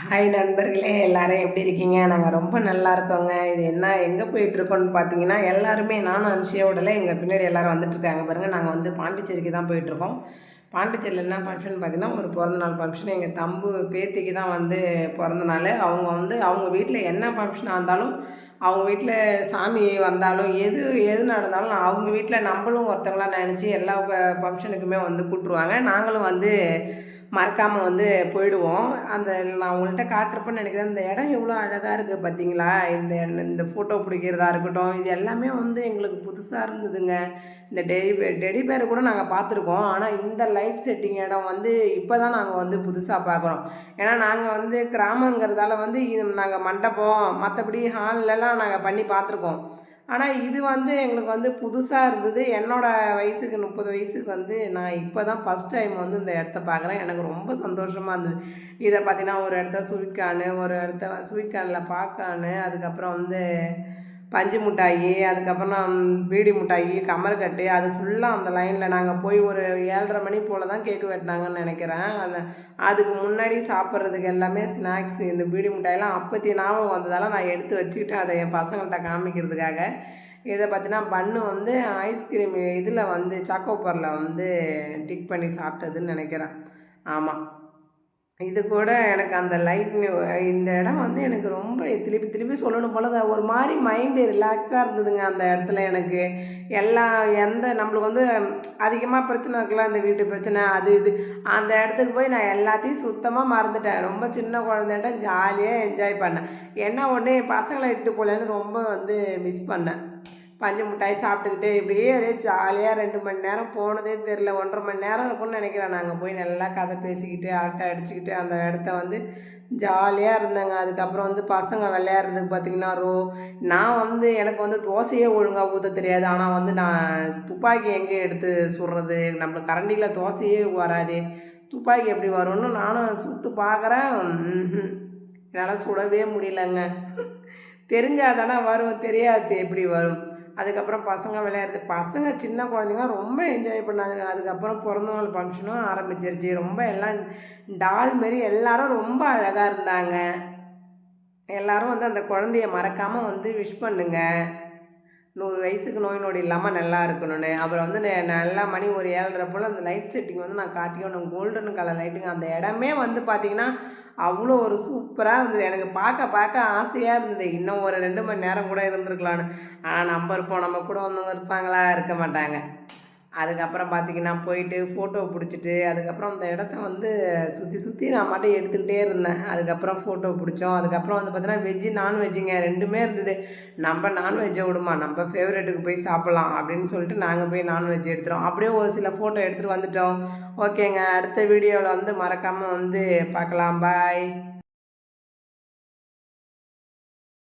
Hi நண்பர்களே, எல்லாரும் எப்படி இருக்கீங்க? நாங்கள் ரொம்ப நல்லா இருக்கோங்க. இது என்ன எங்கே போயிட்டுருக்கோன்னு பார்த்தீங்கன்னா, எல்லாருமே நானும் அனுஷியாவோடல எங்கள் பின்னாடி எல்லோரும் வந்துட்டுருக்காங்க பாருங்கள். நாங்கள் வந்து பாண்டிச்சேரிக்கு தான் போயிட்டுருக்கோம். பாண்டிச்சேரியில் என்ன ஃபங்க்ஷன் பார்த்தீங்கன்னா, ஒரு பிறந்தநாள் ஃபங்க்ஷன். எங்கள் தம்பு பேத்திக்கு தான் வந்து பிறந்த நாள். அவங்க வந்து அவங்க வீட்டில் என்ன ஃபங்க்ஷனாக இருந்தாலும், அவங்க வீட்டில் சாமி வந்தாலும், எது எது நடந்தாலும் அவங்க வீட்டில் நம்மளும் ஒருத்தவங்களாம் நினச்சி எல்லா ஃபங்க்ஷனுக்குமே வந்து கூப்பிட்ருவாங்க. நாங்களும் வந்து மறக்காமல் வந்து போயிடுவோம். அந்த நான் உங்கள்கிட்ட காட்டுறப்பன்னு நினைக்கிறேன், இந்த இடம் எவ்வளோ அழகாக இருக்குது பார்த்தீங்களா? இந்த ஃபோட்டோ பிடிக்கிறதா இருக்கட்டும், இது எல்லாமே வந்து எங்களுக்கு புதுசாக இருந்ததுங்க. இந்த டெடி பேர் கூட நாங்கள் பார்த்துருக்கோம். ஆனால் இந்த லைட் செட்டிங் இடம் வந்து இப்போ தான் நாங்கள் வந்து புதுசாக பார்க்குறோம். ஏன்னா நாங்கள் வந்து கிராமங்கிறதால வந்து இது நாங்கள் மண்டபம் மற்றபடி ஹால்லலாம் நாங்கள் பண்ணி பார்த்துருக்கோம். ஆனால் இது வந்து எங்களுக்கு வந்து புதுசாக இருந்தது. என்னோடய வயசுக்கு 30 வயசுக்கு வந்து நான் இப்போ தான் ஃபஸ்ட் டைம் வந்து இந்த இடத்த பார்க்குறேன். எனக்கு ரொம்ப சந்தோஷமாக இருந்தது. இதை பார்த்தீங்கன்னா ஒரு இடத்த ஸ்வீட் கார்னு, ஒரு இடத்த ஸ்வீட் கார்னில் பாப்கார்னு, அதுக்கப்புறம் வந்து பஞ்சு மிட்டாயி, அதுக்கப்புறம் பீடி மிட்டாயி, கமர்கட்டு, அது ஃபுல்லாக அந்த லைனில் நாங்கள் போய் ஒரு 7:30 மணி போல் தான் கேக்கு வெட்டினாங்கன்னு நினைக்கிறேன். அதுக்கு முன்னாடி சாப்பிட்றதுக்கு எல்லாமே ஸ்நாக்ஸ், இந்த பீடி மிட்டாயெல்லாம் அப்போத்தி ஞாபகம் வந்ததால் நான் எடுத்து வச்சுக்கிட்டு அதை என் பசங்கள்கிட்ட காமிக்கிறதுக்காக. இதை பார்த்தீங்கன்னா பன்னு வந்து ஐஸ்கிரீம் இதில் வந்து சாக்கோப்பரில் வந்து டிக் பண்ணி சாப்பிட்டதுன்னு நினைக்கிறேன். ஆமாம், இது கூட எனக்கு அந்த இந்த இடம் வந்து எனக்கு ரொம்ப திருப்பி திருப்பி சொல்லணும் போல் ஒரு மாதிரி மைண்டு ரிலாக்ஸாக இருந்ததுங்க. அந்த இடத்துல எனக்கு எந்த நம்மளுக்கு வந்து அதிகமாக பிரச்சனை இருக்கலாம், இந்த வீட்டு பிரச்சனை அது இது. அந்த இடத்துக்கு போய் நான் எல்லாத்தையும் சுத்தமாக மறந்துட்டேன். ரொம்ப சின்ன குழந்தைகிட்ட ஜாலியாக என்ஜாய் பண்ணேன். என்ன ஒன்று என் பசங்களை இட்டு போகலன்னு ரொம்ப வந்து மிஸ் பண்ணேன். பஞ்சு மிட்டாய் சாப்பிட்டுக்கிட்டு இப்படியே அப்படியே ஜாலியாக 2 மணி நேரம் போனதே தெரில. 1.5 மணி நேரம் இருக்கும்னு நினைக்கிறேன். நாங்கள் போய் நல்லா கதை பேசிக்கிட்டு அரட்டை அடிச்சுக்கிட்டு அந்த இடத்த வந்து ஜாலியாக இருந்தேங்க. அதுக்கப்புறம் வந்து பசங்க விளையாடுறதுக்கு பார்த்திங்கன்னா நான் வந்து எனக்கு வந்து தோசையே ஒழுங்காக ஊற்ற தெரியாது. ஆனால் வந்து நான் துப்பாக்கி எங்கே எடுத்து சுடுறது, நம்மளுக்கு கரண்டியில் தோசையே வராது, துப்பாக்கி எப்படி வரும்னு நானும் சுட்டு பார்க்குறேன். என்னால் சுடவே முடியலங்க. தெரிஞ்சால் தானே வரும், தெரியாது எப்படி வரும். அதுக்கப்புறம் பசங்க விளையாடுறது, பசங்க சின்ன குழந்தைங்க ரொம்ப என்ஜாய் பண்ணாதுங்க. அதுக்கப்புறம் பிறந்தநாள் ஃபங்க்ஷனும் ஆரம்பிச்சிருச்சு. ரொம்ப எல்லாம் டால் மாரி எல்லோரும் ரொம்ப அழகாக இருந்தாங்க. எல்லோரும் வந்து அந்த குழந்தைய மறக்காமல் வந்து விஷ் பண்ணுங்க, 100 வயசுக்கு நோய் நொடி இல்லாமல் நல்லா இருக்கணும்னு. அப்புறம் வந்து நல்லா மணி ஒரு 7:30 போல் அந்த லைட் செட்டிங் வந்து நான் காட்டிக்கணும், கோல்டன் கலர் லைட்டுங்க. அந்த இடமே வந்து பார்த்திங்கன்னா அவ்வளோ ஒரு சூப்பராக இருந்தது. எனக்கு பார்க்க பார்க்க ஆசையாக இருந்தது. இன்னும் ஒரு 2 மணி நேரம் கூட இருந்திருக்கலான்னு. ஆனால் நம்ம இருப்போம், நம்ம கூட வந்தவங்க இருப்பாங்களா? இருக்க மாட்டாங்க. அதுக்கப்புறம் பார்த்திங்கன்னா போயிட்டு ஃபோட்டோ பிடிச்சிட்டு, அதுக்கப்புறம் அந்த இடத்த வந்து சுற்றி சுற்றி நான் மட்டும் எடுத்துக்கிட்டே இருந்தேன். அதுக்கப்புறம் ஃபோட்டோ பிடிச்சோம். அதுக்கப்புறம் வந்து பார்த்தீங்கன்னா வெஜ்ஜு நான்வெஜ்ஜுங்க 2மே இருந்தது. நம்ம நான்வெஜ்ஜை விடுமா, நம்ம ஃபேவரேட்டுக்கு போய் சாப்பிட்லாம் அப்படின்னு சொல்லிட்டு நாங்கள் போய் நான்வெஜ் எடுத்துகிறோம். அப்படியே ஒரு சில ஃபோட்டோ எடுத்துகிட்டு வந்துட்டோம். ஓகேங்க, அடுத்த வீடியோவில் வந்து மறக்காமல் வந்து பார்க்கலாம். பாய்.